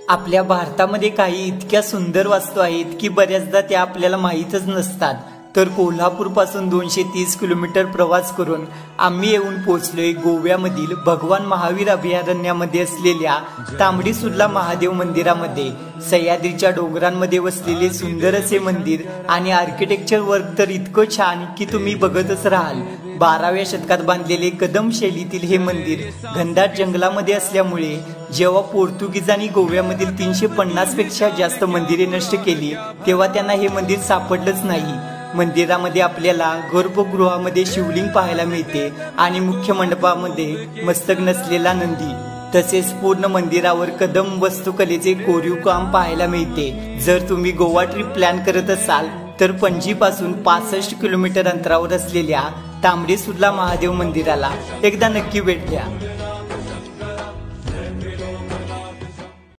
आपल्या भारतामध्ये काही इतक्या सुंदर वास्तू आहेत की बऱ्याचदा त्या आपल्याला माहीतच नसतात। तर कोल्हापूर पासून 230 किलोमीटर प्रवास करून आम्ही येऊन पोहोचलोय गोव्यामधील भगवान महावीर अभयारण्यामध्ये असलेल्या तांबडी सुर्ला महादेव मंदिरामध्ये। सह्याद्रीच्या डोंगरांमध्ये वसलेले सुंदर असे मंदिर आणि आर्किटेक्चर वर्क तर इतकं छान की तुम्ही बघतच राहाल। 12व्या शतकात बांधलेले कदम शैलीतील हे मंदिर घनदाट जंगलामध्ये असल्यामुळे जेव्हा पोर्तुगीजांनी गोव्यामधील 350 पेक्षा जास्त मंदिरे नष्ट केली तेव्हा त्यांना हे मंदिर सापडलंच नाही। मंदिरामध्ये आपल्याला गर्भगृहामध्ये शिवलिंग पाहायला मिळते आणि मुख्य मंडपामध्ये मस्तक नसलेला नंदी, तसेच पूर्ण मंदिरावर कदम वास्तुकलेचे कोरीव काम पाहायला मिळते। जर तुम्ही गोवा ट्रिप प्लॅन करत असाल तर पणजी पासून 65 किलोमीटर अंतरावर असलेल्या तांबडी सुर्ला महादेव मंदिराला एकदा नक्की भेट द्या।